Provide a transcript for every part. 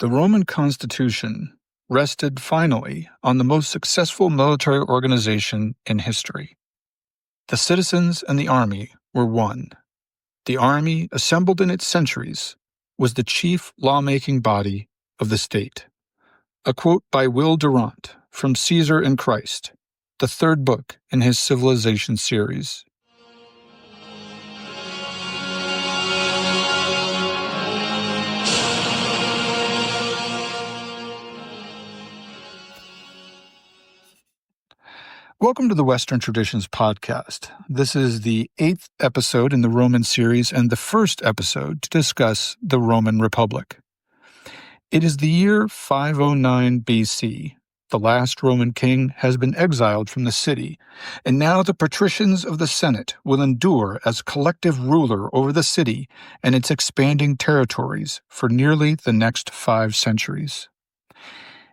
The Roman constitution rested finally on the most successful military organization in history. The citizens and the army were one. The army, assembled in its centuries, was the chief lawmaking body of the state. A quote by Will Durant from Caesar and Christ, the third book in his Civilization series. Welcome to the Western Traditions podcast. This is the 8th episode in the Roman series and the first episode to discuss the Roman Republic. It is the year 509 BC. The last Roman king has been exiled from the city, and now the patricians of the Senate will endure as collective ruler over the city and its expanding territories for nearly the next 5 centuries.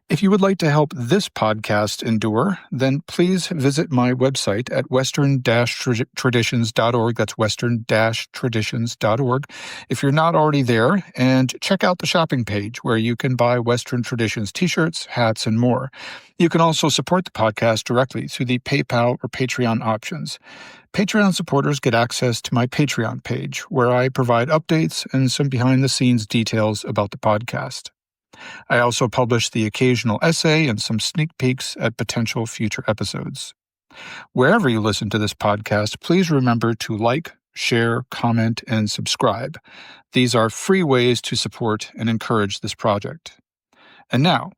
If you would like to help this podcast endure, then please visit my website at western-traditions.org. That's western-traditions.org. If you're not already there, and check out the shopping page where you can buy Western Traditions t-shirts, hats, and more. You can also support the podcast directly through the PayPal or Patreon options. Patreon supporters get access to my Patreon page, where I provide updates and some behind-the-scenes details about the podcast. I also publish the occasional essay and some sneak peeks at potential future episodes. Wherever you listen to this podcast, please remember to like, share, comment, and subscribe. These are free ways to support and encourage this project. And now,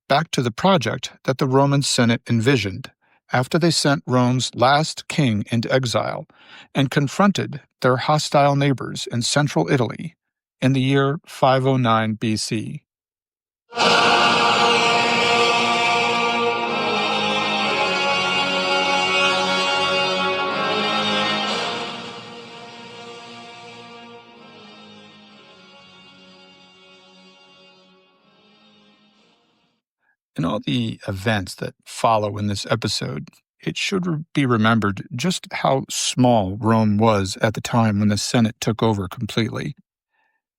back to the project that the Roman Senate envisioned after they sent Rome's last king into exile and confronted their hostile neighbors in central Italy in the year 509 BC. In all the events that follow in this episode, it should be remembered just how small Rome was at the time when the Senate took over completely.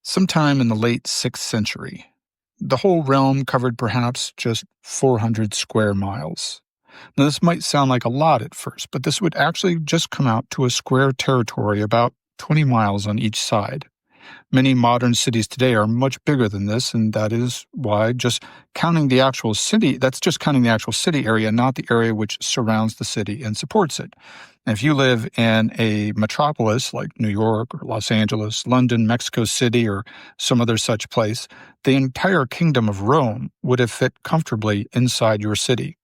Sometime in the late 6th century, the whole realm covered perhaps just 400 square miles. Now, this might sound like a lot at first, but this would actually just come out to a square territory about 20 miles on each side. Many modern cities today are much bigger than this, and that is why that's just counting the actual city area, not the area which surrounds the city and supports it. And if you live in a metropolis like New York or Los Angeles, London, Mexico City, or some other such place, the entire kingdom of Rome would have fit comfortably inside your city.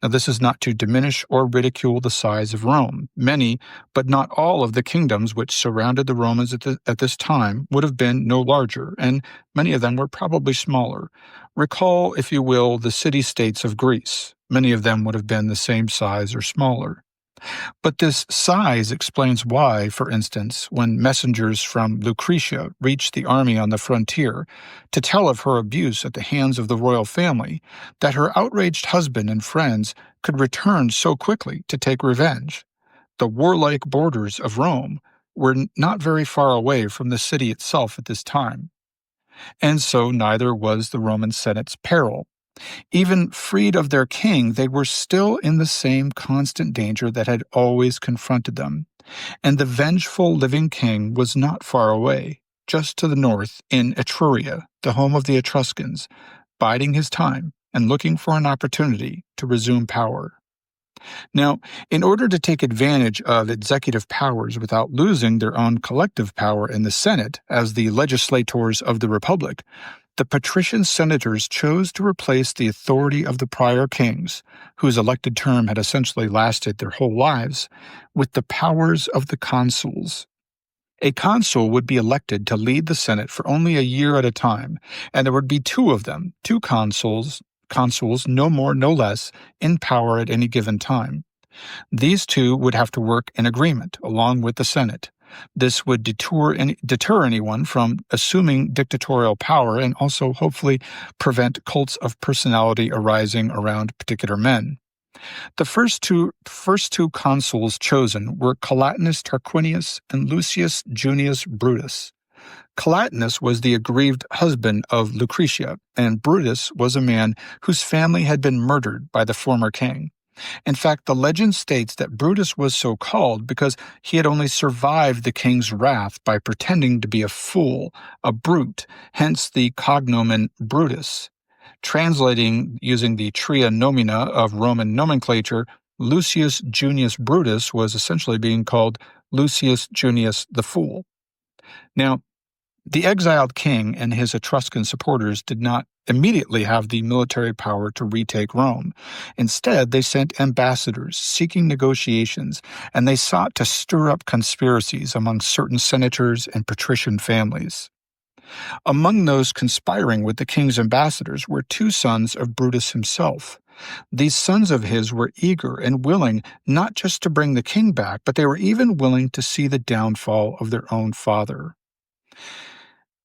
Now, this is not to diminish or ridicule the size of Rome. Many, but not all of the kingdoms which surrounded the Romans at this time would have been no larger, and many of them were probably smaller. Recall, if you will, the city-states of Greece. Many of them would have been the same size or smaller. But this size explains why, for instance, when messengers from Lucretia reached the army on the frontier to tell of her abuse at the hands of the royal family, that her outraged husband and friends could return so quickly to take revenge. The warlike borders of Rome were not very far away from the city itself at this time. And so neither was the Roman Senate's peril. Even freed of their king, they were still in the same constant danger that had always confronted them. And the vengeful living king was not far away, just to the north in Etruria, the home of the Etruscans, biding his time and looking for an opportunity to resume power. Now, in order to take advantage of executive powers without losing their own collective power in the Senate as the legislators of the Republic, the patrician senators chose to replace the authority of the prior kings, whose elected term had essentially lasted their whole lives, with the powers of the consuls. A consul would be elected to lead the Senate for only a year at a time, and there would be 2 of them, 2 consuls, no more, no less, in power at any given time. These 2 would have to work in agreement along with the Senate. This would deter anyone from assuming dictatorial power and also hopefully prevent cults of personality arising around particular men. The first two consuls chosen were Collatinus Tarquinius and Lucius Junius Brutus. Collatinus was the aggrieved husband of Lucretia, and Brutus was a man whose family had been murdered by the former king. In fact, the legend states that Brutus was so called because he had only survived the king's wrath by pretending to be a fool, a brute, hence the cognomen Brutus. Translating using the tria nomina of Roman nomenclature, Lucius Junius Brutus was essentially being called Lucius Junius the Fool. Now, the exiled king and his Etruscan supporters did not immediately have the military power to retake Rome. Instead, they sent ambassadors seeking negotiations, and they sought to stir up conspiracies among certain senators and patrician families. Among those conspiring with the king's ambassadors were two sons of Brutus himself. These sons of his were eager and willing not just to bring the king back, but they were even willing to see the downfall of their own father.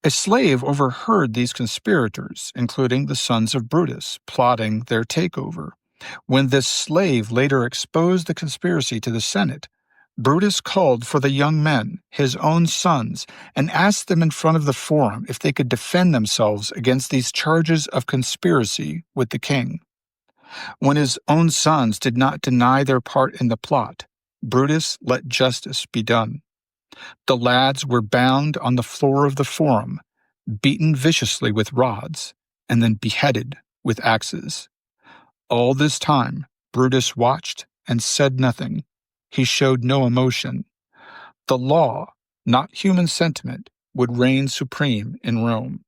A slave overheard these conspirators, including the sons of Brutus, plotting their takeover. When this slave later exposed the conspiracy to the Senate, Brutus called for the young men, his own sons, and asked them in front of the forum if they could defend themselves against these charges of conspiracy with the king. When his own sons did not deny their part in the plot, Brutus let justice be done. The lads were bound on the floor of the forum, beaten viciously with rods, and then beheaded with axes. All this time, Brutus watched and said nothing. He showed no emotion. The law, not human sentiment, would reign supreme in Rome.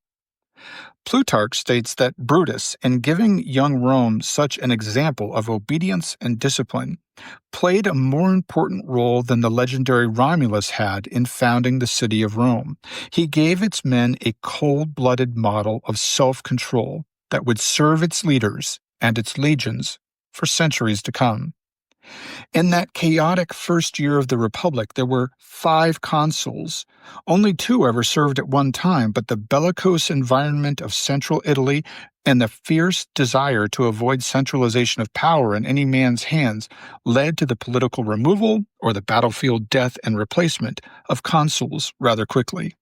Plutarch states that Brutus, in giving young Rome such an example of obedience and discipline, played a more important role than the legendary Romulus had in founding the city of Rome. He gave its men a cold-blooded model of self-control that would serve its leaders and its legions for centuries to come. In that chaotic first year of the Republic, there were 5 consuls. Only 2 ever served at one time, but the bellicose environment of central Italy and the fierce desire to avoid centralization of power in any man's hands led to the political removal or the battlefield death and replacement of consuls rather quickly.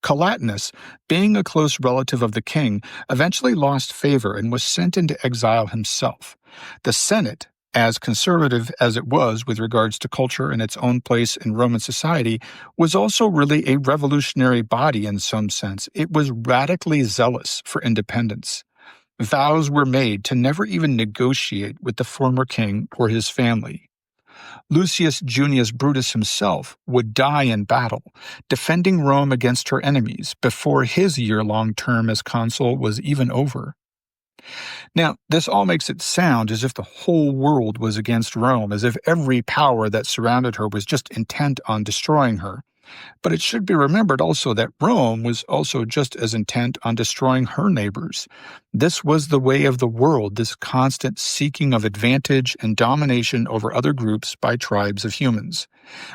Collatinus, being a close relative of the king, eventually lost favor and was sent into exile himself. The Senate, as conservative as it was with regards to culture and its own place in Roman society, was also really a revolutionary body in some sense. It was radically zealous for independence. Vows were made to never even negotiate with the former king or his family. Lucius Junius Brutus himself would die in battle, defending Rome against her enemies before his year-long term as consul was even over. Now, this all makes it sound as if the whole world was against Rome, as if every power that surrounded her was just intent on destroying her. But it should be remembered also that Rome was also just as intent on destroying her neighbors. This was the way of the world, this constant seeking of advantage and domination over other groups by tribes of humans.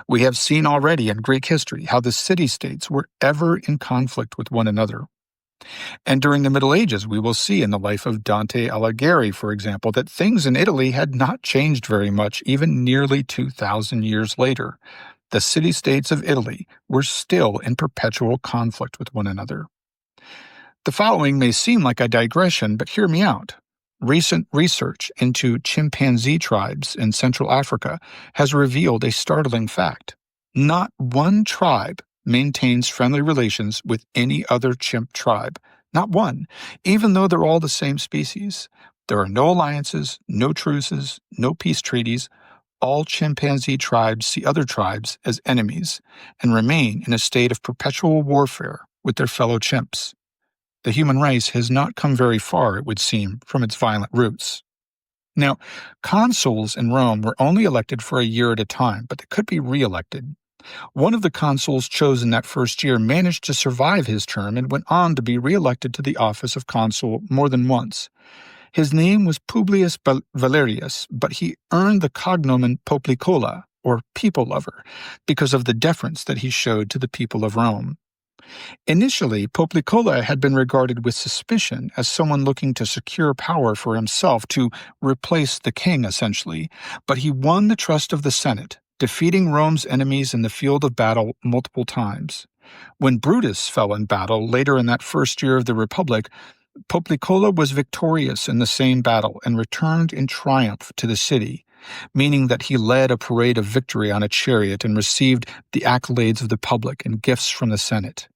We have seen already in Greek history how the city-states were ever in conflict with one another. And during the Middle Ages, we will see in the life of Dante Alighieri, for example, that things in Italy had not changed very much even nearly 2,000 years later. The city-states of Italy were still in perpetual conflict with one another. The following may seem like a digression, but hear me out. Recent research into chimpanzee tribes in Central Africa has revealed a startling fact. Not one tribe maintains friendly relations with any other chimp tribe. Not one, even though they're all the same species. There are no alliances, no truces, no peace treaties. All chimpanzee tribes see other tribes as enemies and remain in a state of perpetual warfare with their fellow chimps. The human race has not come very far, it would seem, from its violent roots. Now, consuls in Rome were only elected for a year at a time, but they could be re-elected. One of the consuls chosen that first year managed to survive his term and went on to be re-elected to the office of consul more than once. His name was Publius Valerius, but he earned the cognomen Poplicola, or people lover, because of the deference that he showed to the people of Rome. Initially, Poplicola had been regarded with suspicion as someone looking to secure power for himself, to replace the king, essentially, but he won the trust of the Senate, defeating Rome's enemies in the field of battle multiple times. When Brutus fell in battle later in that first year of the Republic, Poplicola was victorious in the same battle and returned in triumph to the city, meaning that he led a parade of victory on a chariot and received the accolades of the public and gifts from the Senate.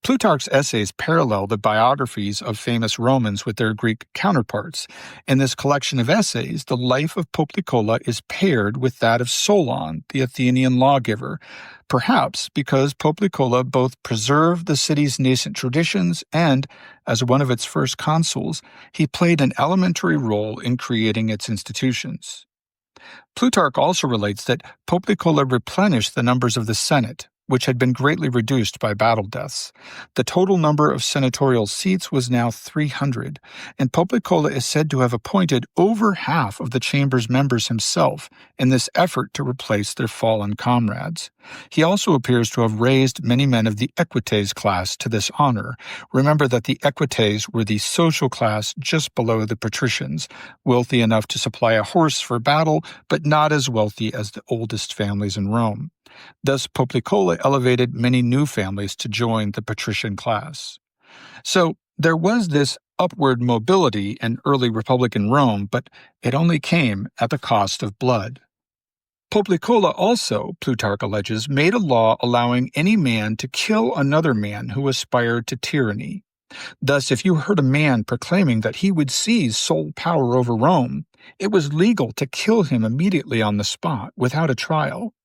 Plutarch's essays parallel the biographies of famous Romans with their Greek counterparts. In this collection of essays, the life of Poplicola is paired with that of Solon, the Athenian lawgiver, perhaps because Poplicola both preserved the city's nascent traditions and, as one of its first consuls, he played an elementary role in creating its institutions. Plutarch also relates that Poplicola replenished the numbers of the Senate, which had been greatly reduced by battle deaths. The total number of senatorial seats was now 300, and Poplicola is said to have appointed over half of the chamber's members himself in this effort to replace their fallen comrades. He also appears to have raised many men of the equites class to this honor. Remember that the equites were the social class just below the patricians, wealthy enough to supply a horse for battle, but not as wealthy as the oldest families in Rome. Thus, Poplicola elevated many new families to join the patrician class. So there was this upward mobility in early Republican Rome, but it only came at the cost of blood. Poplicola also, Plutarch alleges, made a law allowing any man to kill another man who aspired to tyranny. Thus, if you heard a man proclaiming that he would seize sole power over Rome, it was legal to kill him immediately on the spot without a trial.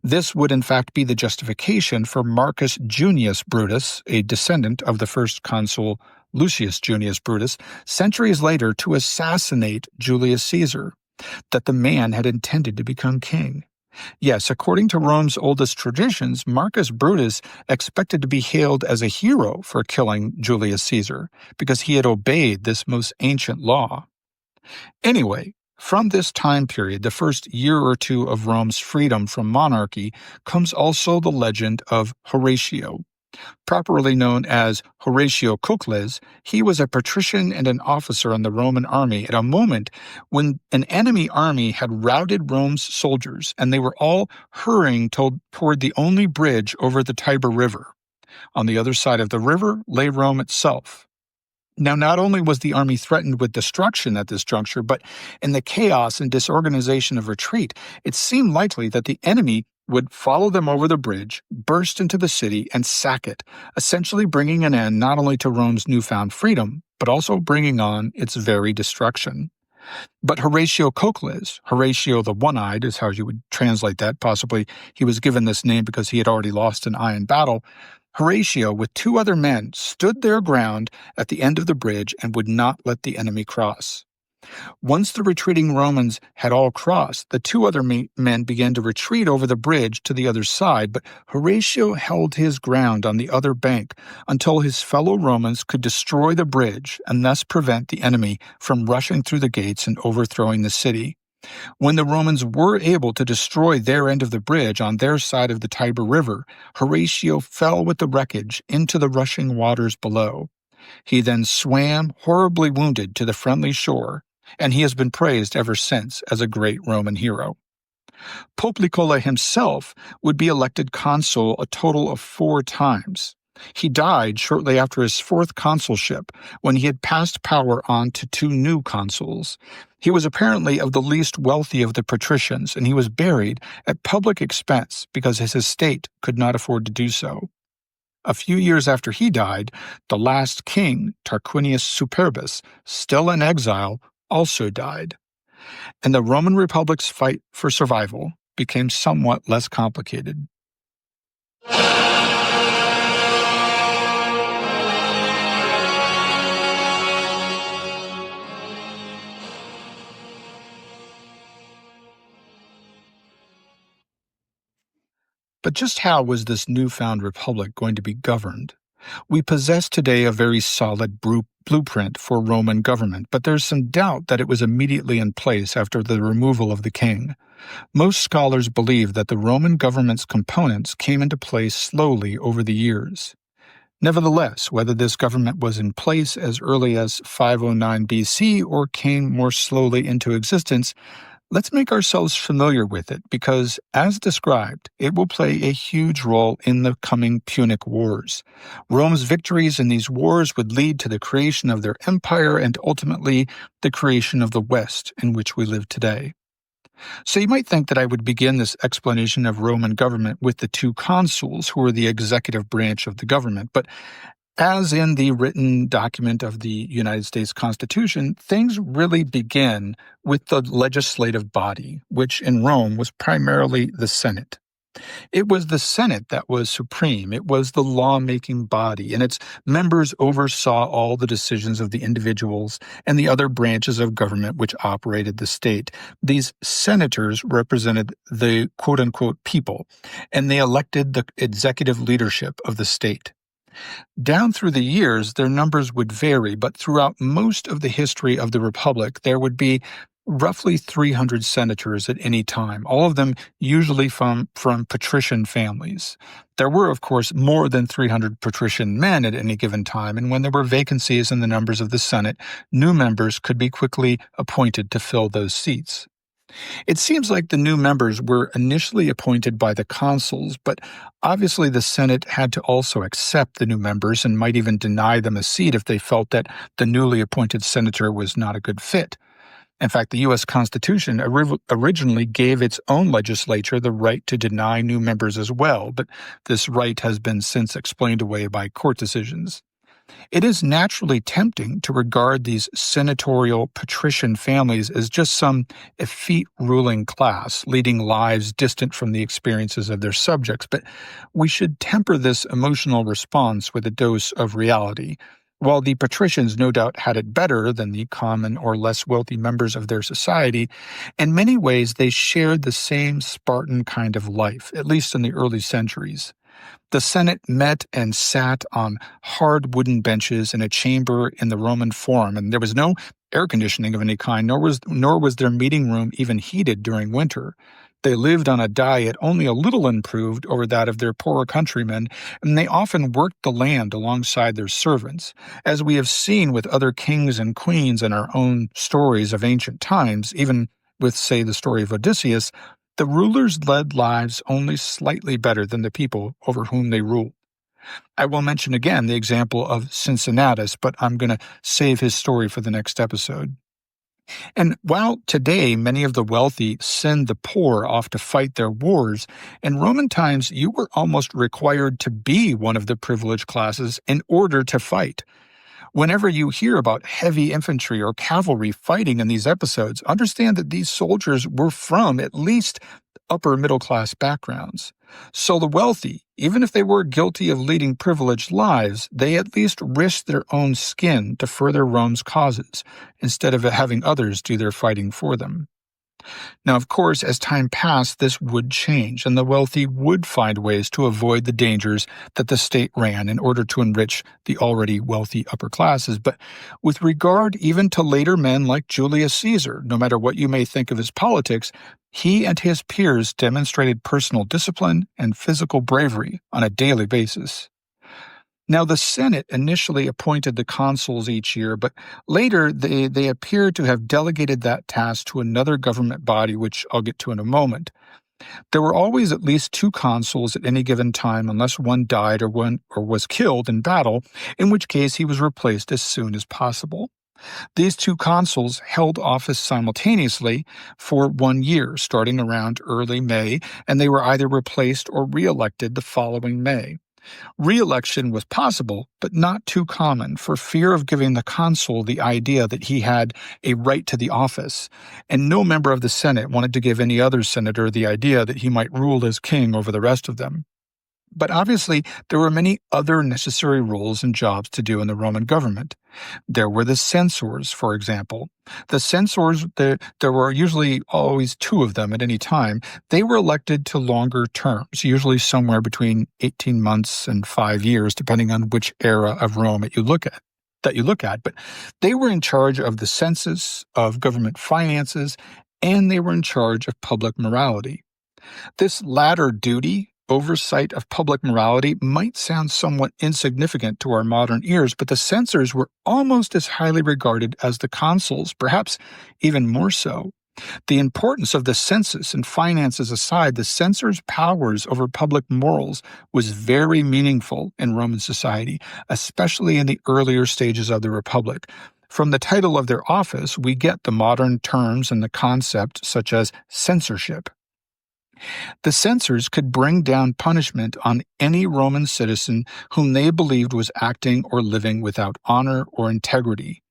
This would in fact be the justification for Marcus Junius Brutus, a descendant of the first consul Lucius Junius Brutus, centuries later to assassinate Julius Caesar, that the man had intended to become king. Yes, according to Rome's oldest traditions, Marcus Brutus expected to be hailed as a hero for killing Julius Caesar, because he had obeyed this most ancient law. Anyway, from this time period, the first year or two of Rome's freedom from monarchy, comes also the legend of Horatio. Properly known as Horatio Cocles, he was a patrician and an officer in the Roman army at a moment when an enemy army had routed Rome's soldiers, and they were all hurrying toward the only bridge over the Tiber River. On the other side of the river lay Rome itself. Now, not only was the army threatened with destruction at this juncture, but in the chaos and disorganization of retreat, it seemed likely that the enemy would follow them over the bridge, burst into the city, and sack it, essentially bringing an end not only to Rome's newfound freedom, but also bringing on its very destruction. But Horatio Cocles, Horatio the One-Eyed is how you would translate that, possibly he was given this name because he had already lost an eye in battle. Horatio, with two other men, stood their ground at the end of the bridge and would not let the enemy cross. Once the retreating Romans had all crossed, the two other men began to retreat over the bridge to the other side, but Horatio held his ground on the other bank until his fellow Romans could destroy the bridge and thus prevent the enemy from rushing through the gates and overthrowing the city. When the Romans were able to destroy their end of the bridge on their side of the Tiber River, Horatio fell with the wreckage into the rushing waters below. He then swam, horribly wounded, to the friendly shore, and he has been praised ever since as a great Roman hero. Poplicola himself would be elected consul a total of 4 times. He died shortly after his 4th consulship, when he had passed power on to 2 new consuls. He was apparently of the least wealthy of the patricians, and he was buried at public expense because his estate could not afford to do so. A few years after he died, the last king, Tarquinius Superbus, still in exile, also died. And the Roman Republic's fight for survival became somewhat less complicated. But just how was this newfound republic going to be governed? We possess today a very solid blueprint for Roman government, but there's some doubt that it was immediately in place after the removal of the king. Most scholars believe that the Roman government's components came into place slowly over the years. Nevertheless, whether this government was in place as early as 509 BC or came more slowly into existence, Let's make ourselves familiar with it because, as described, it will play a huge role in the coming Punic Wars. Rome's victories in these wars would lead to the creation of their empire and ultimately the creation of the West in which we live today. So you might think that I would begin this explanation of Roman government with the two consuls, who were the executive branch of the government, but as in the written document of the United States Constitution, things really begin with the legislative body, which in Rome was primarily the Senate. It was the Senate that was supreme. It was the lawmaking body, and its members oversaw all the decisions of the individuals and the other branches of government which operated the state. These senators represented the quote-unquote people, and they elected the executive leadership of the state. Down through the years, their numbers would vary, but throughout most of the history of the Republic, there would be roughly 300 senators at any time, all of them usually from patrician families. There were, of course, more than 300 patrician men at any given time, and when there were vacancies in the numbers of the Senate, new members could be quickly appointed to fill those seats. It seems like the new members were initially appointed by the consuls, but obviously the Senate had to also accept the new members and might even deny them a seat if they felt that the newly appointed senator was not a good fit. In fact, the U.S. Constitution originally gave its own legislature the right to deny new members as well, but this right has been since explained away by court decisions. It is naturally tempting to regard these senatorial patrician families as just some effete ruling class, leading lives distant from the experiences of their subjects, but we should temper this emotional response with a dose of reality. While the patricians no doubt had it better than the common or less wealthy members of their society, in many ways they shared the same Spartan kind of life, at least in the early centuries. The Senate met and sat on hard wooden benches in a chamber in the Roman Forum, and there was no air conditioning of any kind, nor was their meeting room even heated during winter. They lived on a diet only a little improved over that of their poorer countrymen, and they often worked the land alongside their servants. As we have seen with other kings and queens in our own stories of ancient times, even with, say, the story of Odysseus, the rulers led lives only slightly better than the people over whom they ruled. I will mention again the example of Cincinnatus, but I'm going to save his story for the next episode. And while today many of the wealthy send the poor off to fight their wars, in Roman times you were almost required to be one of the privileged classes in order to fight. Whenever you hear about heavy infantry or cavalry fighting in these episodes, understand that these soldiers were from at least upper middle class backgrounds. So the wealthy, even if they were guilty of leading privileged lives, they at least risked their own skin to further Rome's causes, instead of having others do their fighting for them. Now, of course, as time passed, this would change, and the wealthy would find ways to avoid the dangers that the state ran in order to enrich the already wealthy upper classes. But with regard even to later men like Julius Caesar, no matter what you may think of his politics, he and his peers demonstrated personal discipline and physical bravery on a daily basis. Now, the Senate initially appointed the consuls each year, but later they appear to have delegated that task to another government body, which I'll get to in a moment. There were always at least two consuls at any given time, unless one died or was killed in battle, in which case he was replaced as soon as possible. These two consuls held office simultaneously for 1 year, starting around early May, and they were either replaced or re-elected the following May. Re-election was possible, but not too common, for fear of giving the consul the idea that he had a right to the office, and no member of the Senate wanted to give any other senator the idea that he might rule as king over the rest of them. But obviously, there were many other necessary roles and jobs to do in the Roman government. There were the censors, for example. The censors, there were usually always two of them at any time. They were elected to longer terms, usually somewhere between 18 months and 5 years, depending on which era of Rome that you look at. But they were in charge of the census, of government finances, and they were in charge of public morality. This latter duty, oversight of public morality, might sound somewhat insignificant to our modern ears, but the censors were almost as highly regarded as the consuls, perhaps even more so. The importance of the census and finances aside, the censors' powers over public morals was very meaningful in Roman society, especially in the earlier stages of the Republic. From the title of their office, we get the modern terms and the concept such as censorship. The censors could bring down punishment on any Roman citizen whom they believed was acting or living without honor or integrity.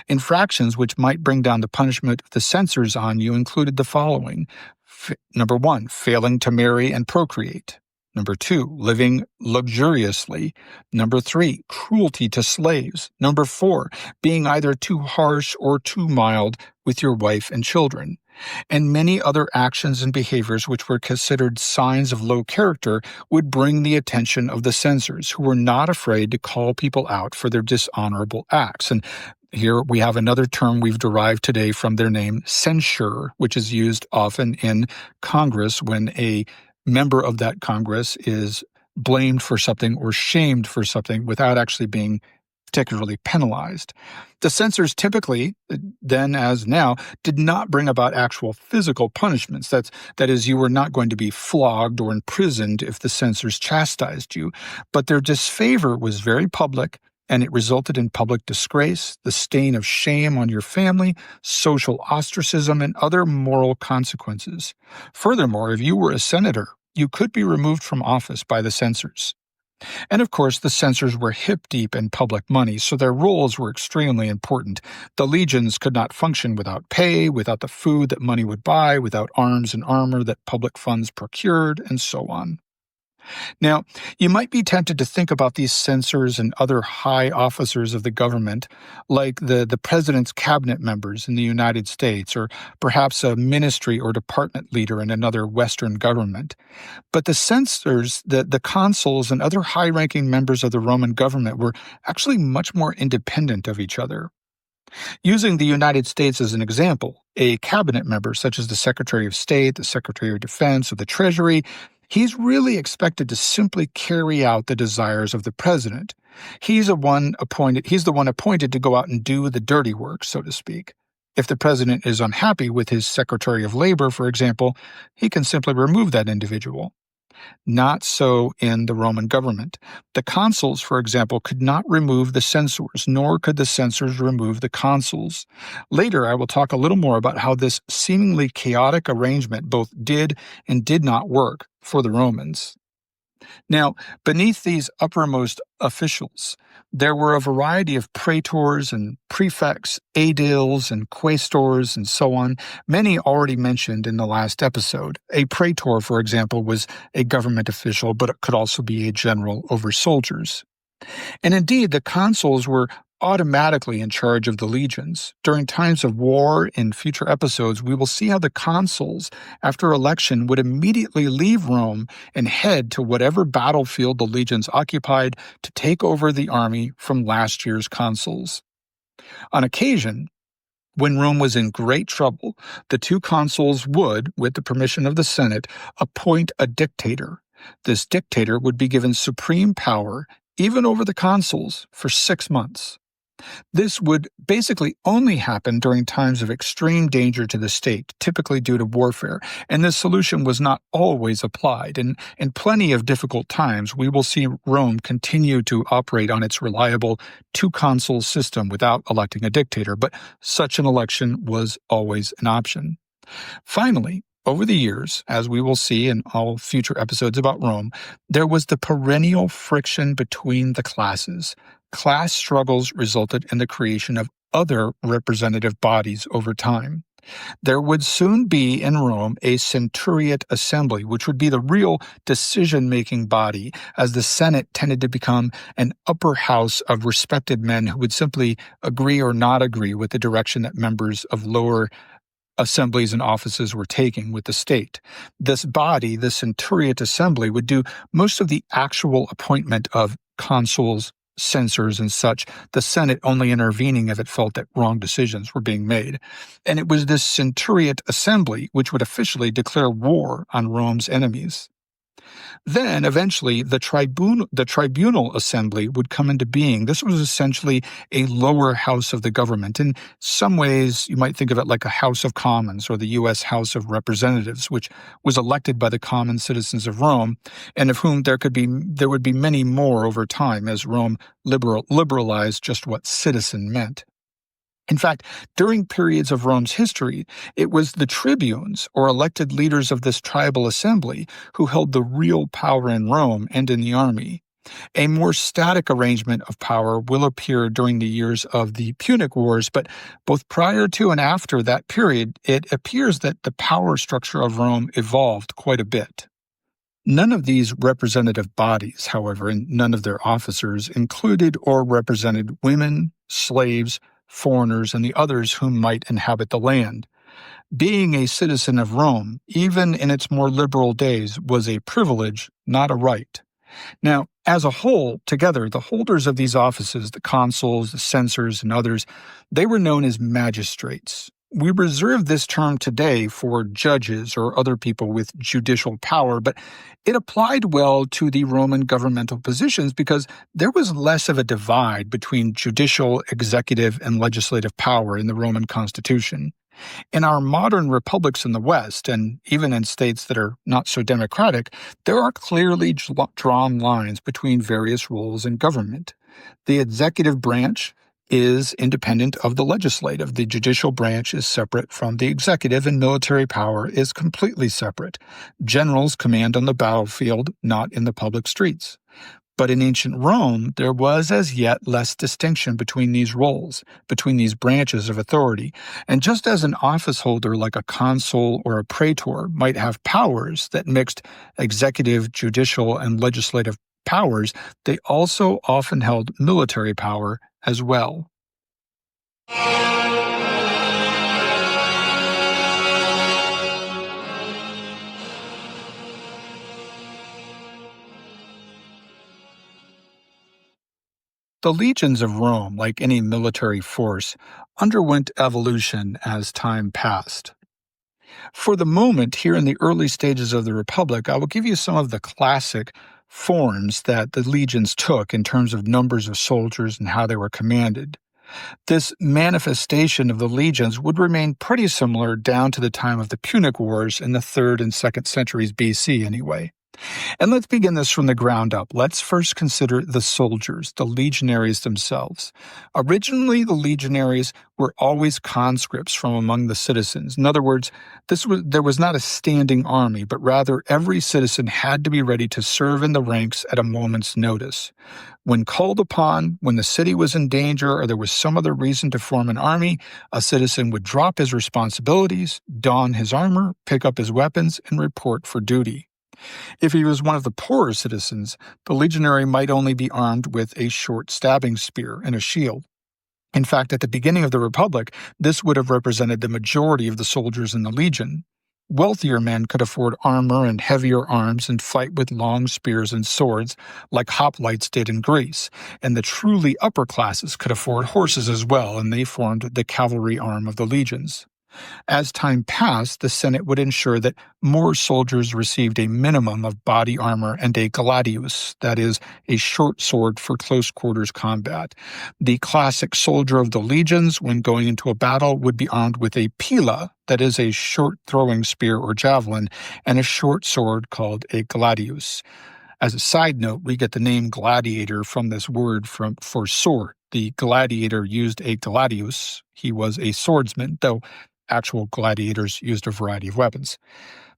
Infractions which might bring down the punishment of the censors on you included the following. Number 1, failing to marry and procreate. Number 2, living luxuriously. Number 3, cruelty to slaves. Number 4, being either too harsh or too mild with your wife and children. And many other actions and behaviors which were considered signs of low character would bring the attention of the censors, who were not afraid to call people out for their dishonorable acts. And here we have another term we've derived today from their name, censure, which is used often in Congress when a member of that Congress is blamed for something or shamed for something without actually being particularly penalized. The censors typically, then as now, did not bring about actual physical punishments. That is, you were not going to be flogged or imprisoned if the censors chastised you, but their disfavor was very public, and it resulted in public disgrace, the stain of shame on your family, social ostracism, and other moral consequences. Furthermore, if you were a senator, you could be removed from office by the censors. And of course, the censors were hip-deep in public money, so their roles were extremely important. The legions could not function without pay, without the food that money would buy, without arms and armor that public funds procured, and so on. Now, you might be tempted to think about these censors and other high officers of the government like the president's cabinet members in the United States, or perhaps a ministry or department leader in another Western government. But the censors, the consuls, and other high-ranking members of the Roman government were actually much more independent of each other. Using the United States as an example, a cabinet member such as the Secretary of State, the Secretary of Defense, or the Treasury, he's really expected to simply carry out the desires of the president. He's the one appointed to go out and do the dirty work, so to speak. If the president is unhappy with his Secretary of Labor, for example, he can simply remove that individual. Not so in the Roman government. The consuls, for example, could not remove the censors, nor could the censors remove the consuls. Later, I will talk a little more about how this seemingly chaotic arrangement both did and did not work for the Romans. Now, beneath these uppermost officials, there were a variety of praetors and prefects, aediles and quaestors, and so on, many already mentioned in the last episode. A praetor, for example, was a government official, but it could also be a general over soldiers. And indeed, the consuls were automatically in charge of the legions. During times of war in future episodes, we will see how the consuls, after election, would immediately leave Rome and head to whatever battlefield the legions occupied to take over the army from last year's consuls. On occasion, when Rome was in great trouble, the two consuls would, with the permission of the Senate, appoint a dictator. This dictator would be given supreme power, even over the consuls, for 6 months. This would basically only happen during times of extreme danger to the state, typically due to warfare, and this solution was not always applied. And in plenty of difficult times, we will see Rome continue to operate on its reliable two-consul system without electing a dictator, but such an election was always an option. Finally, over the years, as we will see in all future episodes about Rome, there was the perennial friction between the classes. Class struggles resulted in the creation of other representative bodies over time. There would soon be in Rome a centuriate assembly, which would be the real decision-making body, as the Senate tended to become an upper house of respected men who would simply agree or not agree with the direction that members of lower assemblies and offices were taking with the state. This body, the centuriate assembly, would do most of the actual appointment of consuls, censors, and such, the Senate only intervening if it felt that wrong decisions were being made. And it was this centuriate assembly which would officially declare war on Rome's enemies. Then, eventually, the tribunal assembly would come into being. This was essentially a lower house of the government. In some ways, you might think of it like a House of Commons or the U.S. House of Representatives, which was elected by the common citizens of Rome, and of whom there would be many more over time as Rome liberalized just what citizen meant. In fact, during periods of Rome's history, it was the tribunes, or elected leaders of this tribal assembly, who held the real power in Rome and in the army. A more static arrangement of power will appear during the years of the Punic Wars, but both prior to and after that period, it appears that the power structure of Rome evolved quite a bit. None of these representative bodies, however, and none of their officers included or represented women, slaves, foreigners, and the others who might inhabit the land. Being a citizen of Rome, even in its more liberal days, was a privilege, not a right. Now, as a whole, together, the holders of these offices, the consuls, the censors, and others, they were known as magistrates. We reserve this term today for judges or other people with judicial power, but it applied well to the Roman governmental positions because there was less of a divide between judicial, executive, and legislative power in the Roman constitution. In our modern republics in the West, and even in states that are not so democratic, there are clearly drawn lines between various roles in government. The executive branch is independent of the legislative. The judicial branch is separate from the executive, and military power is completely separate. Generals command on the battlefield, not in the public streets. But in ancient Rome, there was as yet less distinction between these roles, between these branches of authority. And just as an office holder like a consul or a praetor might have powers that mixed executive, judicial, and legislative powers, they also often held military power as well. The legions of Rome, like any military force, underwent evolution as time passed. For the moment, here in the early stages of the Republic, I will give you some of the classic forms that the legions took in terms of numbers of soldiers and how they were commanded. This manifestation of the legions would remain pretty similar down to the time of the Punic Wars in the 3rd and 2nd centuries BC anyway. And let's begin this from the ground up. Let's first consider the soldiers, the legionaries themselves. Originally, the legionaries were always conscripts from among the citizens. In other words, there was not a standing army, but rather every citizen had to be ready to serve in the ranks at a moment's notice. When called upon, when the city was in danger, or there was some other reason to form an army, a citizen would drop his responsibilities, don his armor, pick up his weapons, and report for duty. If he was one of the poorer citizens, the legionary might only be armed with a short stabbing spear and a shield. In fact, at the beginning of the Republic, this would have represented the majority of the soldiers in the legion. Wealthier men could afford armor and heavier arms and fight with long spears and swords, like hoplites did in Greece, and the truly upper classes could afford horses as well, and they formed the cavalry arm of the legions. As time passed, the Senate would ensure that more soldiers received a minimum of body armor and a gladius, that is, a short sword for close quarters combat. The classic soldier of the legions, when going into a battle, would be armed with a pila, that is, a short throwing spear or javelin, and a short sword called a gladius. As a side note, we get the name gladiator from this word for sword. The gladiator used a gladius. He was a swordsman, though actual gladiators used a variety of weapons.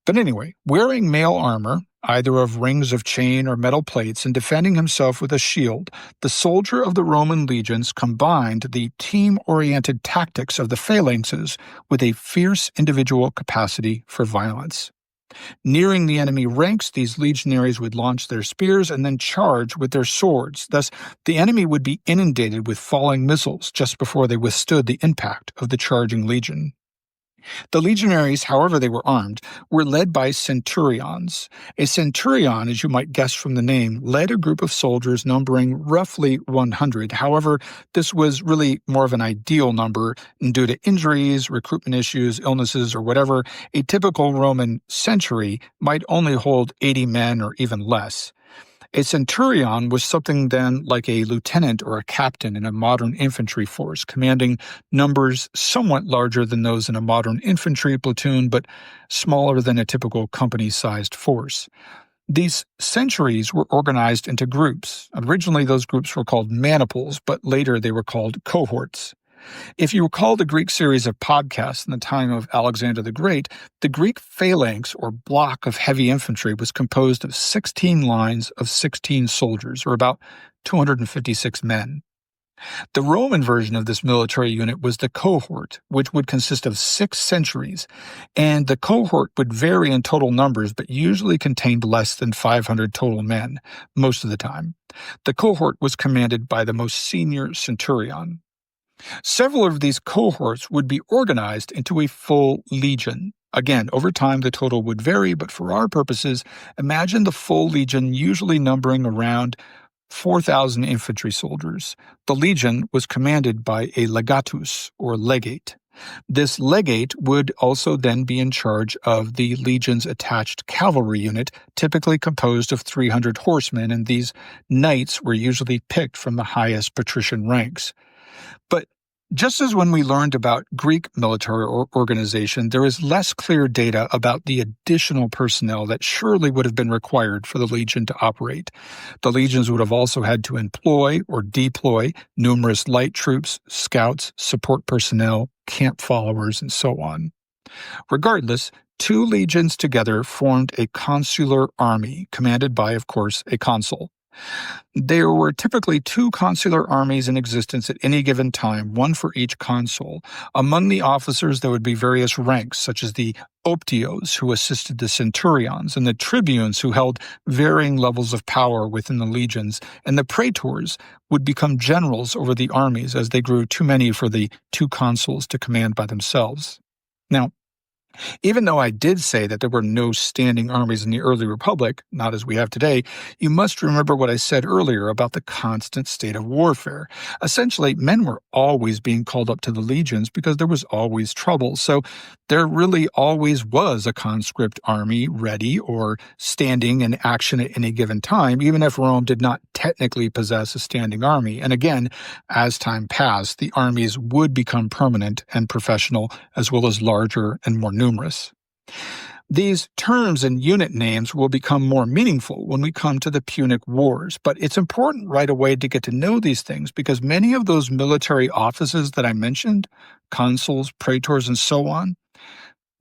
But anyway, wearing mail armor, either of rings of chain or metal plates, and defending himself with a shield, the soldier of the Roman legions combined the team-oriented tactics of the phalanxes with a fierce individual capacity for violence. Nearing the enemy ranks, these legionaries would launch their spears and then charge with their swords. Thus, the enemy would be inundated with falling missiles just before they withstood the impact of the charging legion. The legionaries, however they were armed, were led by centurions. A centurion, as you might guess from the name, led a group of soldiers numbering roughly 100. However, this was really more of an ideal number, and due to injuries, recruitment issues, illnesses, or whatever, a typical Roman century might only hold 80 men or even less. A centurion was something then like a lieutenant or a captain in a modern infantry force, commanding numbers somewhat larger than those in a modern infantry platoon, but smaller than a typical company-sized force. These centuries were organized into groups. Originally, those groups were called maniples, but later they were called cohorts. If you recall the Greek series of podcasts in the time of Alexander the Great, the Greek phalanx, or block of heavy infantry, was composed of 16 lines of 16 soldiers, or about 256 men. The Roman version of this military unit was the cohort, which would consist of 6 centuries, and the cohort would vary in total numbers, but usually contained less than 500 total men, most of the time. The cohort was commanded by the most senior centurion. Several of these cohorts would be organized into a full legion. Again, over time the total would vary, but for our purposes, imagine the full legion usually numbering around 4,000 infantry soldiers. The legion was commanded by a legatus, or legate. This legate would also then be in charge of the legion's attached cavalry unit, typically composed of 300 horsemen, and these knights were usually picked from the highest patrician ranks. But just as when we learned about Greek military organization, there is less clear data about the additional personnel that surely would have been required for the legion to operate. The legions would have also had to employ or deploy numerous light troops, scouts, support personnel, camp followers, and so on. Regardless, 2 legions together formed a consular army, commanded by, of course, a consul. There were typically 2 consular armies in existence at any given time, one for each consul. Among the officers, there would be various ranks, such as the optios, who assisted the centurions, and the tribunes, who held varying levels of power within the legions, and the praetors would become generals over the armies as they grew too many for the 2 consuls to command by themselves. Now, even though I did say that there were no standing armies in the early republic, not as we have today, you must remember what I said earlier about the constant state of warfare. Essentially, men were always being called up to the legions because there was always trouble, so there really always was a conscript army ready or standing in action at any given time, even if Rome did not technically possess a standing army. And again, as time passed, the armies would become permanent and professional, as well as larger and more numerous. These terms and unit names will become more meaningful when we come to the Punic Wars, but it's important right away to get to know these things because many of those military offices that I mentioned, consuls, praetors, and so on,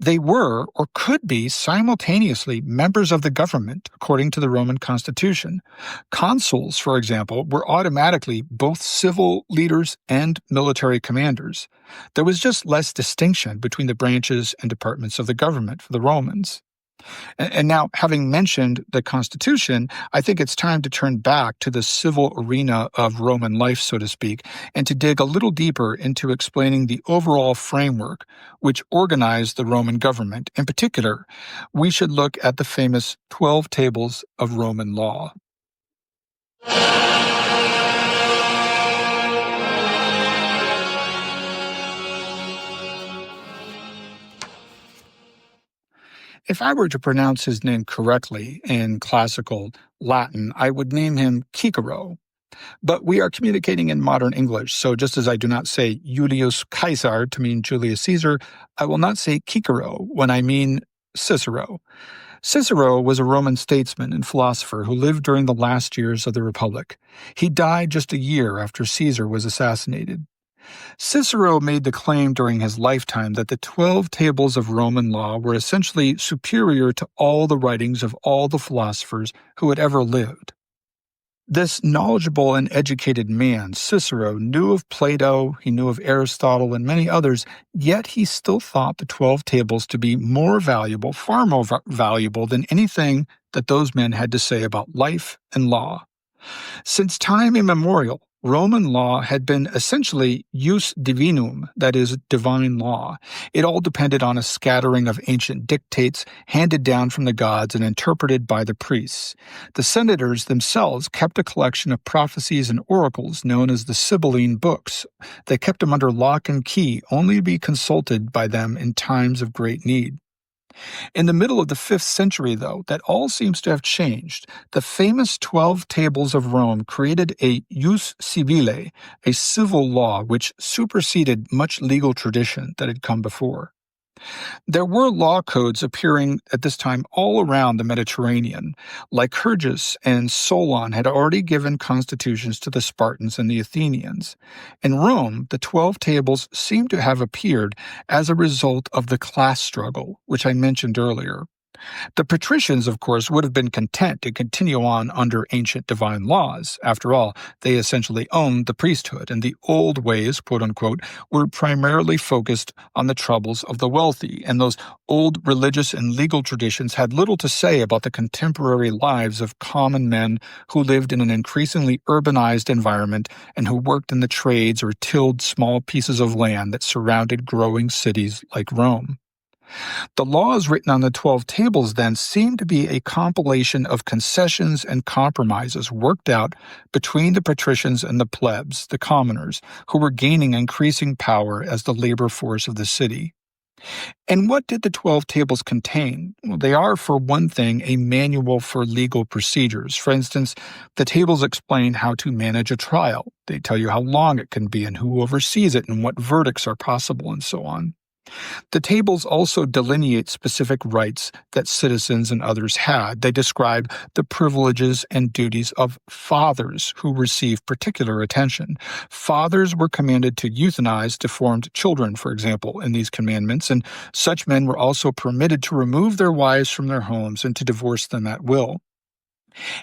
they were or could be simultaneously members of the government, according to the Roman constitution. Consuls, for example, were automatically both civil leaders and military commanders. There was just less distinction between the branches and departments of the government for the Romans. And now, having mentioned the Constitution, I think it's time to turn back to the civil arena of Roman life, so to speak, and to dig a little deeper into explaining the overall framework which organized the Roman government. In particular, we should look at the famous 12 Tables of Roman law. If I were to pronounce his name correctly in classical Latin, I would name him Cicero. But we are communicating in modern English, so just as I do not say Julius Caesar to mean Julius Caesar, I will not say Cicero when I mean Cicero. Cicero was a Roman statesman and philosopher who lived during the last years of the Republic. He died just a year after Caesar was assassinated. Cicero made the claim during his lifetime that the 12 tables of Roman law were essentially superior to all the writings of all the philosophers who had ever lived. This knowledgeable and educated man, Cicero, knew of Plato, he knew of Aristotle, and many others, yet he still thought the 12 tables to be more valuable, far more valuable than anything that those men had to say about life and law. Since time immemorial, Roman law had been essentially jus divinum, that is, divine law. It all depended on a scattering of ancient dictates handed down from the gods and interpreted by the priests. The senators themselves kept a collection of prophecies and oracles known as the Sibylline books. They kept them under lock and key, only to be consulted by them in times of great need. In the middle of the 5th century, though, that all seems to have changed. The famous 12 Tables of Rome created a jus civile, a civil law which superseded much legal tradition that had come before. There were law codes appearing at this time all around the Mediterranean. Lycurgus and Solon had already given constitutions to the Spartans and the Athenians. In Rome, the 12 tables seem to have appeared as a result of the class struggle, which I mentioned earlier. The patricians, of course, would have been content to continue on under ancient divine laws. After all, they essentially owned the priesthood, and the old ways, quote-unquote, were primarily focused on the troubles of the wealthy, and those old religious and legal traditions had little to say about the contemporary lives of common men who lived in an increasingly urbanized environment and who worked in the trades or tilled small pieces of land that surrounded growing cities like Rome. The laws written on the 12 tables then seem to be a compilation of concessions and compromises worked out between the patricians and the plebs, the commoners, who were gaining increasing power as the labor force of the city. And what did the 12 tables contain? Well, they are, for one thing, a manual for legal procedures. For instance, the tables explain how to manage a trial. They tell you how long it can be and who oversees it and what verdicts are possible and so on. The tables also delineate specific rights that citizens and others had. They describe the privileges and duties of fathers who receive particular attention. Fathers were commanded to euthanize deformed children, for example, in these commandments, and such men were also permitted to remove their wives from their homes and to divorce them at will.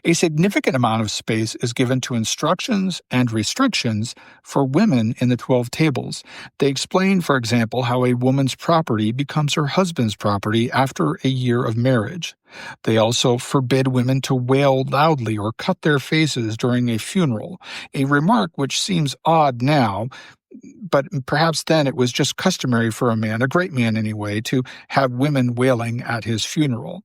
A significant amount of space is given to instructions and restrictions for women in the 12 tables. They explain, for example, how a woman's property becomes her husband's property after a year of marriage. They also forbid women to wail loudly or cut their faces during a funeral, a remark which seems odd now, but perhaps then it was just customary for a man, a great man anyway, to have women wailing at his funeral.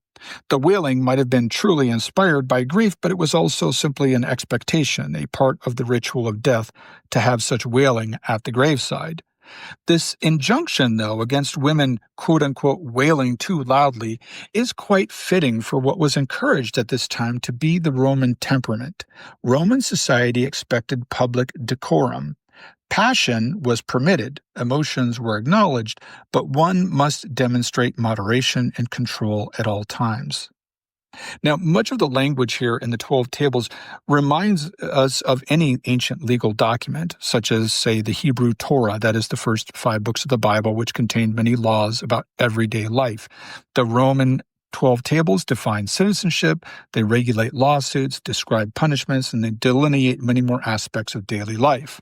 The wailing might have been truly inspired by grief, but it was also simply an expectation, a part of the ritual of death, to have such wailing at the graveside. This injunction, though, against women, quote-unquote, wailing too loudly, is quite fitting for what was encouraged at this time to be the Roman temperament. Roman society expected public decorum. Passion was permitted, emotions were acknowledged, but one must demonstrate moderation and control at all times. Now, much of the language here in the 12 tables reminds us of any ancient legal document, such as, say, the Hebrew Torah, that is the first 5 books of the Bible, which contained many laws about everyday life. The Roman 12 tables define citizenship, they regulate lawsuits, describe punishments, and they delineate many more aspects of daily life.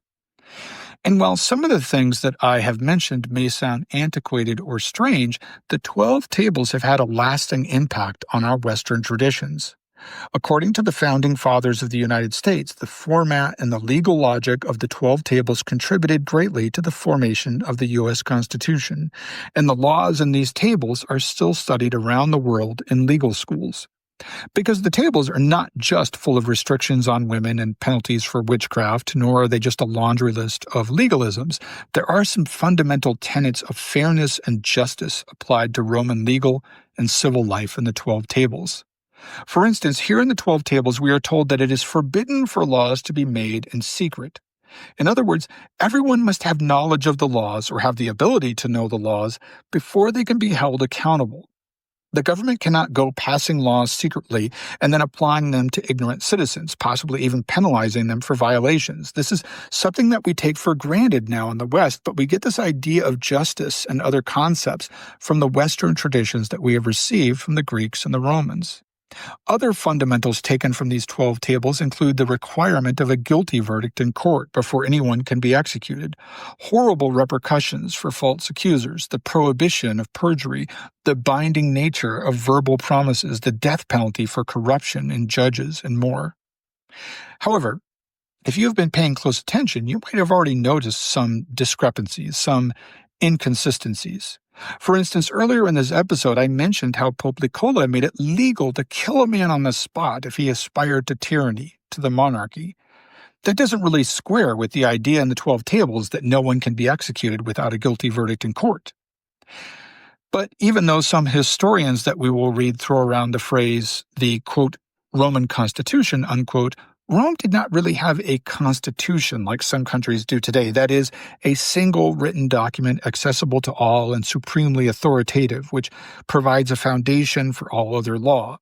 And while some of the things that I have mentioned may sound antiquated or strange, the 12 tables have had a lasting impact on our Western traditions. According to the founding fathers of the United States, the format and the legal logic of the 12 tables contributed greatly to the formation of the U.S. Constitution, and the laws in these tables are still studied around the world in legal schools. Because the tables are not just full of restrictions on women and penalties for witchcraft, nor are they just a laundry list of legalisms. There are some fundamental tenets of fairness and justice applied to Roman legal and civil life in the 12 tables. For instance, here in the 12 tables, we are told that it is forbidden for laws to be made in secret. In other words, everyone must have knowledge of the laws or have the ability to know the laws before they can be held accountable. The government cannot go passing laws secretly and then applying them to ignorant citizens, possibly even penalizing them for violations. This is something that we take for granted now in the West, but we get this idea of justice and other concepts from the Western traditions that we have received from the Greeks and the Romans. Other fundamentals taken from these 12 tables include the requirement of a guilty verdict in court before anyone can be executed, horrible repercussions for false accusers, the prohibition of perjury, the binding nature of verbal promises, the death penalty for corruption in judges, and more. However, if you've been paying close attention, you might have already noticed some discrepancies, some inconsistencies. For instance, earlier in this episode, I mentioned how Pope Nicola made it legal to kill a man on the spot if he aspired to tyranny, to the monarchy. That doesn't really square with the idea in the 12 Tables that no one can be executed without a guilty verdict in court. But even though some historians that we will read throw around the phrase, the, quote, Roman Constitution, unquote, Rome did not really have a constitution like some countries do today. That is, a single written document accessible to all and supremely authoritative, which provides a foundation for all other law.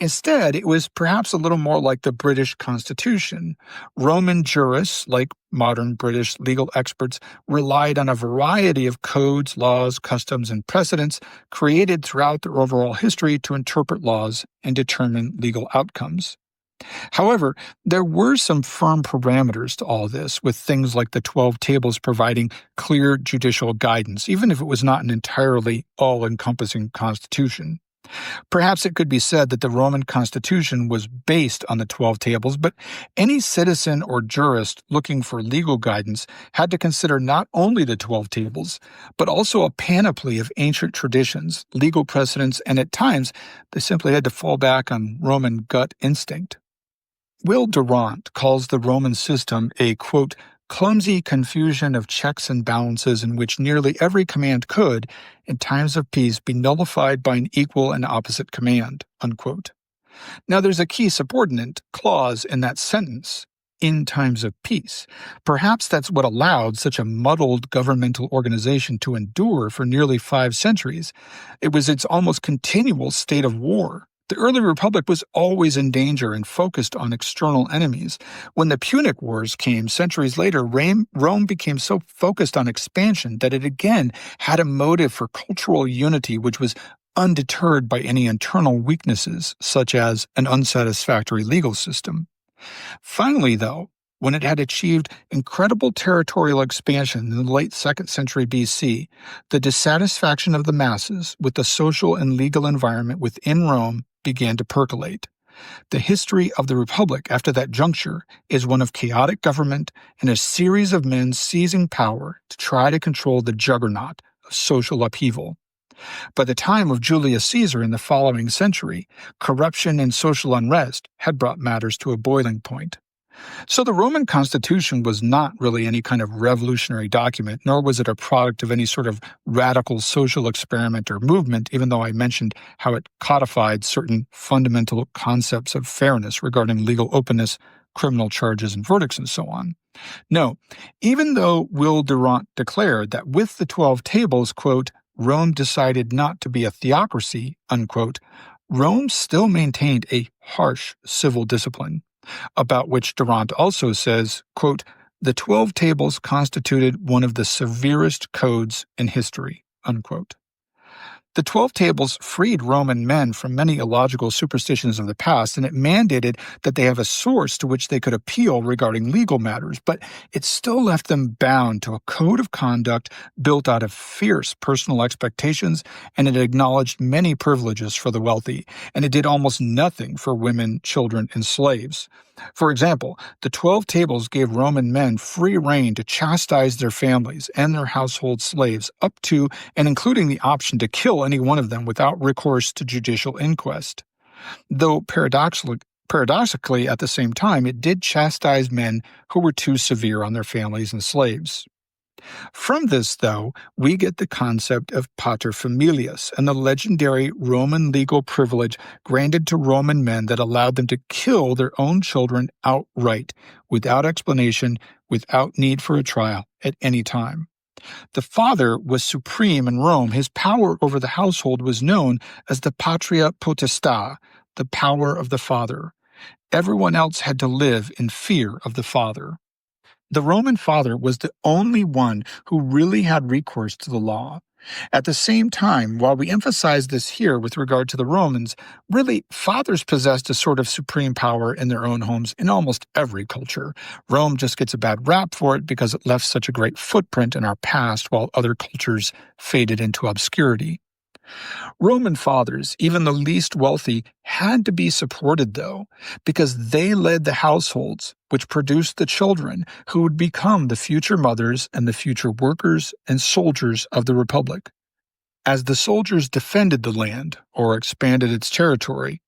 Instead, it was perhaps a little more like the British Constitution. Roman jurists, like modern British legal experts, relied on a variety of codes, laws, customs, and precedents created throughout their overall history to interpret laws and determine legal outcomes. However, there were some firm parameters to all this, with things like the 12 Tables providing clear judicial guidance, even if it was not an entirely all-encompassing constitution. Perhaps it could be said that the Roman Constitution was based on the 12 Tables, but any citizen or jurist looking for legal guidance had to consider not only the 12 Tables, but also a panoply of ancient traditions, legal precedents, and at times they simply had to fall back on Roman gut instinct. Will Durant calls the Roman system a, quote, clumsy confusion of checks and balances in which nearly every command could, in times of peace, be nullified by an equal and opposite command, unquote. Now there's a key subordinate clause in that sentence, in times of peace. Perhaps that's what allowed such a muddled governmental organization to endure for nearly 5 centuries. It was its almost continual state of war. The early republic was always in danger and focused on external enemies. When the Punic Wars came centuries later, Rome became so focused on expansion that it again had a motive for cultural unity which was undeterred by any internal weaknesses, such as an unsatisfactory legal system. Finally, though, when it had achieved incredible territorial expansion in the late 2nd century BC, the dissatisfaction of the masses with the social and legal environment within Rome began to percolate. The history of the Republic after that juncture is one of chaotic government and a series of men seizing power to try to control the juggernaut of social upheaval. By the time of Julius Caesar in the following century, corruption and social unrest had brought matters to a boiling point. So the Roman Constitution was not really any kind of revolutionary document, nor was it a product of any sort of radical social experiment or movement, even though I mentioned how it codified certain fundamental concepts of fairness regarding legal openness, criminal charges and verdicts, and so on. No, even though Will Durant declared that with the 12 Tables, quote, Rome decided not to be a theocracy, unquote, Rome still maintained a harsh civil discipline, about which Durant also says, quote, the 12 Tables constituted one of the severest codes in history, unquote. The 12 Tables freed Roman men from many illogical superstitions of the past, and it mandated that they have a source to which they could appeal regarding legal matters, but it still left them bound to a code of conduct built out of fierce personal expectations, and it acknowledged many privileges for the wealthy, and it did almost nothing for women, children, and slaves. For example, the 12 Tables gave Roman men free rein to chastise their families and their household slaves up to and including the option to kill any one of them without recourse to judicial inquest. Though paradoxically, at the same time, it did chastise men who were too severe on their families and slaves. From this, though, we get the concept of paterfamilias and the legendary Roman legal privilege granted to Roman men that allowed them to kill their own children outright, without explanation, without need for a trial, at any time. The father was supreme in Rome. His power over the household was known as the patria potestas, the power of the father. Everyone else had to live in fear of the father. The Roman father was the only one who really had recourse to the law. At the same time, while we emphasize this here with regard to the Romans, really, fathers possessed a sort of supreme power in their own homes in almost every culture. Rome just gets a bad rap for it because it left such a great footprint in our past while other cultures faded into obscurity. Roman fathers, even the least wealthy, had to be supported, though, because they led the households which produced the children who would become the future mothers and the future workers and soldiers of the Republic. As the soldiers defended the land or expanded its territory,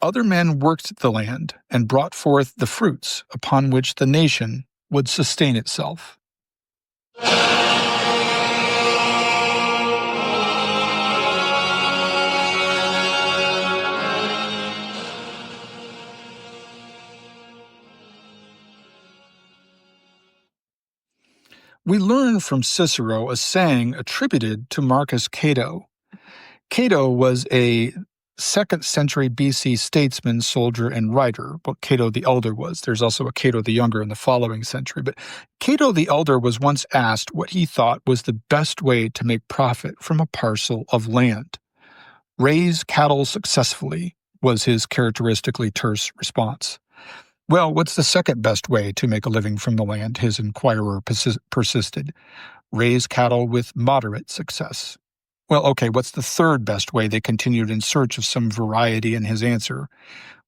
other men worked the land and brought forth the fruits upon which the nation would sustain itself. We learn from Cicero a saying attributed to Marcus Cato. Cato was a 2nd century BC statesman, soldier, and writer. Well, Cato the Elder was. There's also a Cato the Younger in the following century. But Cato the Elder was once asked what he thought was the best way to make profit from a parcel of land. Raise cattle successfully, was his characteristically terse response. Well, what's the second best way to make a living from the land? His inquirer persisted. Raise cattle with moderate success. Well, okay, what's the third best way? They continued in search of some variety in his answer.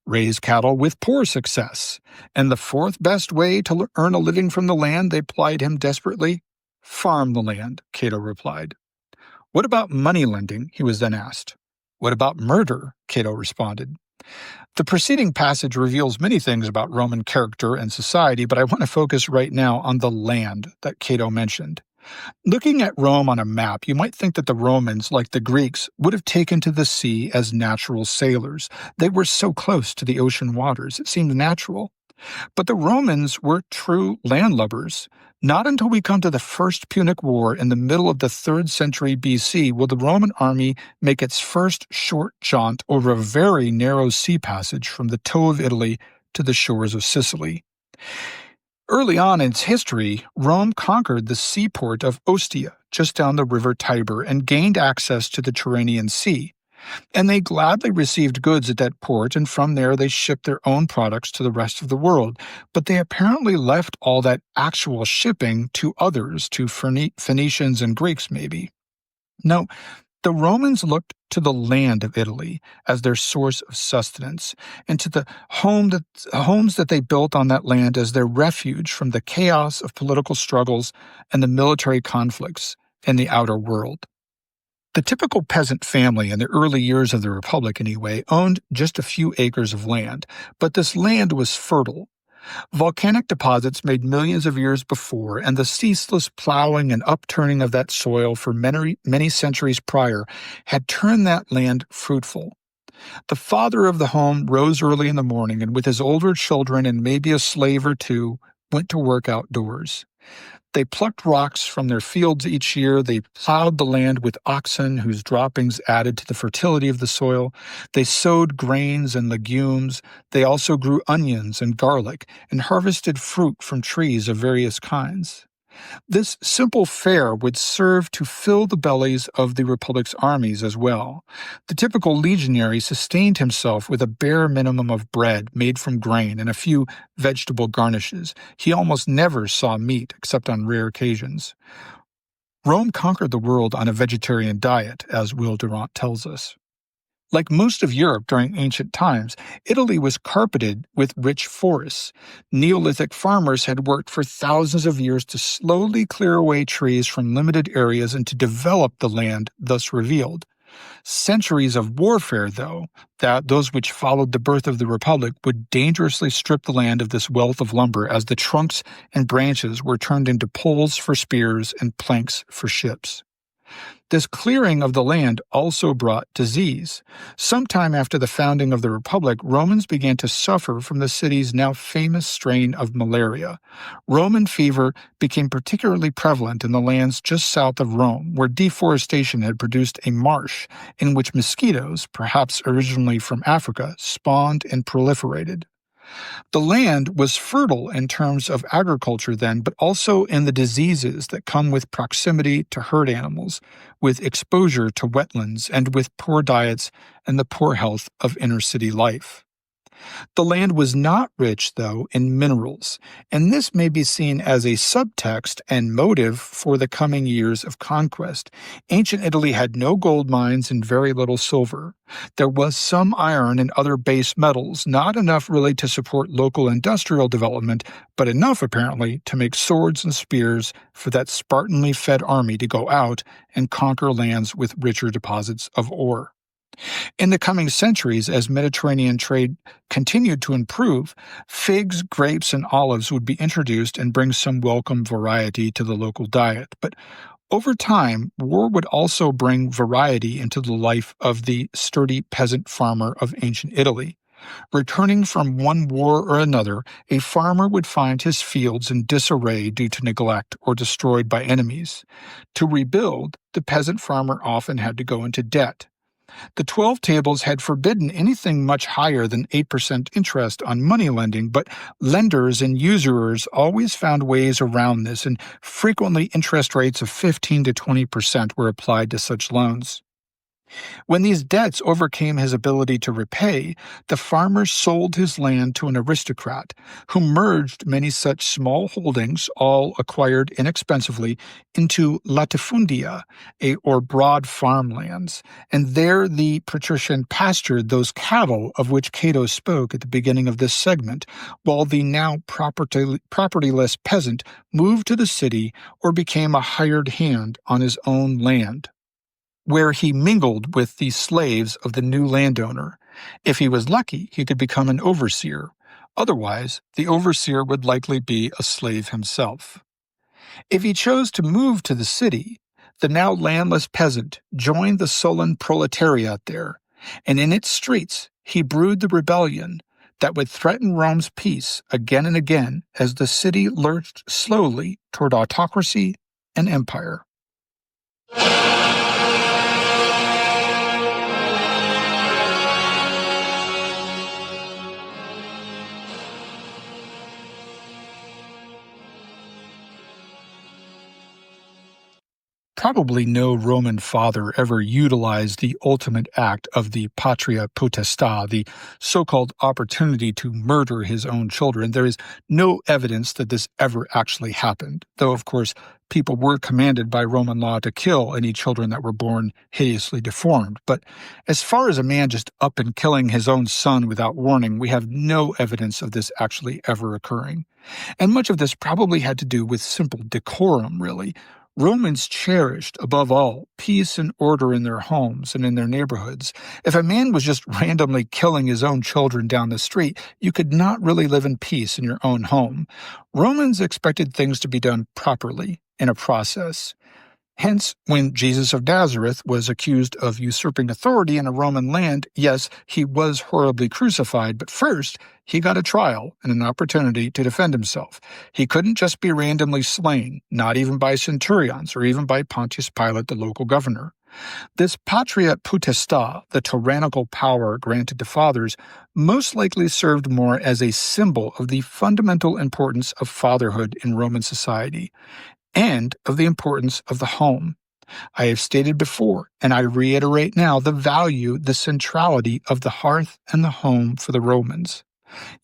Raise cattle with poor success. And the fourth best way to earn a living from the land, they plied him desperately. Farm the land, Cato replied. What about money lending? He was then asked. What about murder? Cato responded. The preceding passage reveals many things about Roman character and society, but I want to focus right now on the land that Cato mentioned. Looking at Rome on a map, you might think that the Romans, like the Greeks, would have taken to the sea as natural sailors. They were so close to the ocean waters, it seemed natural. But the Romans were true landlubbers. Not until we come to the First Punic War in the middle of the 3rd century BC will the Roman army make its first short jaunt over a very narrow sea passage from the toe of Italy to the shores of Sicily. Early on in its history, Rome conquered the seaport of Ostia, just down the river Tiber, and gained access to the Tyrrhenian Sea. And they gladly received goods at that port, and from there they shipped their own products to the rest of the world. But they apparently left all that actual shipping to others, to Phoenicians and Greeks maybe. No, the Romans looked to the land of Italy as their source of sustenance, and to the homes that they built on that land as their refuge from the chaos of political struggles and the military conflicts in the outer world. The typical peasant family in the early years of the Republic, anyway, owned just a few acres of land, but this land was fertile. Volcanic deposits made millions of years before, and the ceaseless plowing and upturning of that soil for many centuries prior had turned that land fruitful. The father of the home rose early in the morning and with his older children and maybe a slave or two went to work outdoors. They plucked rocks from their fields each year. They plowed the land with oxen whose droppings added to the fertility of the soil. They sowed grains and legumes. They also grew onions and garlic and harvested fruit from trees of various kinds. This simple fare would serve to fill the bellies of the Republic's armies as well. The typical legionary sustained himself with a bare minimum of bread made from grain and a few vegetable garnishes. He almost never saw meat except on rare occasions. Rome conquered the world on a vegetarian diet, as Will Durant tells us. Like most of Europe during ancient times, Italy was carpeted with rich forests. Neolithic farmers had worked for thousands of years to slowly clear away trees from limited areas and to develop the land thus revealed. Centuries of warfare, though, those which followed the birth of the Republic, would dangerously strip the land of this wealth of lumber as the trunks and branches were turned into poles for spears and planks for ships. This clearing of the land also brought disease. Sometime after the founding of the Republic, Romans began to suffer from the city's now famous strain of malaria. Roman fever became particularly prevalent in the lands just south of Rome, where deforestation had produced a marsh in which mosquitoes, perhaps originally from Africa, spawned and proliferated. The land was fertile in terms of agriculture then, but also in the diseases that come with proximity to herd animals, with exposure to wetlands, and with poor diets and the poor health of inner city life. The land was not rich, though, in minerals, and this may be seen as a subtext and motive for the coming years of conquest. Ancient Italy had no gold mines and very little silver. There was some iron and other base metals, not enough really to support local industrial development, but enough apparently to make swords and spears for that Spartanly fed army to go out and conquer lands with richer deposits of ore. In the coming centuries, as Mediterranean trade continued to improve, figs, grapes, and olives would be introduced and bring some welcome variety to the local diet. But over time, war would also bring variety into the life of the sturdy peasant farmer of ancient Italy. Returning from one war or another, a farmer would find his fields in disarray due to neglect or destroyed by enemies. To rebuild, the peasant farmer often had to go into debt. The 12 tables had forbidden anything much higher than 8% interest on money lending, but lenders and usurers always found ways around this, and frequently interest rates of 15 to 20% were applied to such loans. When these debts overcame his ability to repay, the farmer sold his land to an aristocrat, who merged many such small holdings, all acquired inexpensively, into latifundia, or broad farmlands, and there the patrician pastured those cattle of which Cato spoke at the beginning of this segment, while the now propertyless peasant moved to the city or became a hired hand on his own land, where he mingled with the slaves of the new landowner. If he was lucky, he could become an overseer. Otherwise, the overseer would likely be a slave himself. If he chose to move to the city, the now landless peasant joined the sullen proletariat there, and in its streets he brewed the rebellion that would threaten Rome's peace again and again as the city lurched slowly toward autocracy and empire. Probably no Roman father ever utilized the ultimate act of the patria potestà, the so-called opportunity to murder his own children. There is no evidence that this ever actually happened, though, of course, people were commanded by Roman law to kill any children that were born hideously deformed. But as far as a man just up and killing his own son without warning, we have no evidence of this actually ever occurring. And much of this probably had to do with simple decorum, really. Romans cherished, above all, peace and order in their homes and in their neighborhoods. If a man was just randomly killing his own children down the street, you could not really live in peace in your own home. Romans expected things to be done properly, in a process. Hence, when Jesus of Nazareth was accused of usurping authority in a Roman land, yes, he was horribly crucified, but first, he got a trial and an opportunity to defend himself. He couldn't just be randomly slain, not even by centurions or even by Pontius Pilate, the local governor. This patria potestà, the tyrannical power granted to fathers, most likely served more as a symbol of the fundamental importance of fatherhood in Roman society, and of the importance of the home. I have stated before, and I reiterate now, the value, the centrality of the hearth and the home for the Romans.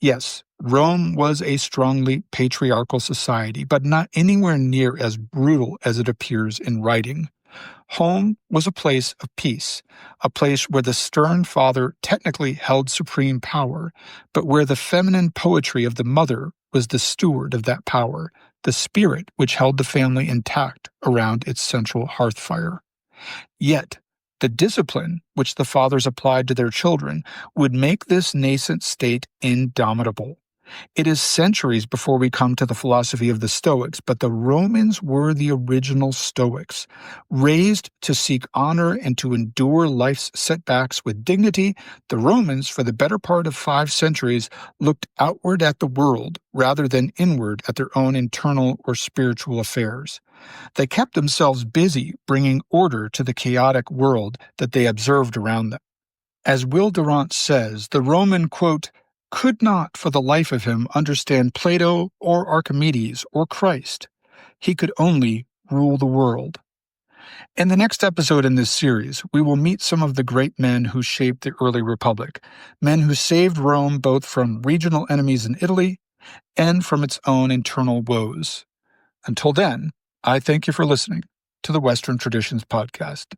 Yes, Rome was a strongly patriarchal society, but not anywhere near as brutal as it appears in writing. Home was a place of peace, a place where the stern father technically held supreme power, but where the feminine poetry of the mother was the steward of that power, the spirit which held the family intact around its central hearth fire. Yet, the discipline which the fathers applied to their children would make this nascent state indomitable. It is centuries before we come to the philosophy of the Stoics, but the Romans were the original Stoics. Raised to seek honor and to endure life's setbacks with dignity, the Romans, for the better part of 5 centuries, looked outward at the world rather than inward at their own internal or spiritual affairs. They kept themselves busy bringing order to the chaotic world that they observed around them. As Will Durant says, the Roman, quote, could not for the life of him understand Plato or Archimedes or Christ. He could only rule the world. In the next episode in this series, we will meet some of the great men who shaped the early republic, men who saved Rome both from regional enemies in Italy and from its own internal woes. Until then, I thank you for listening to the Western Traditions Podcast.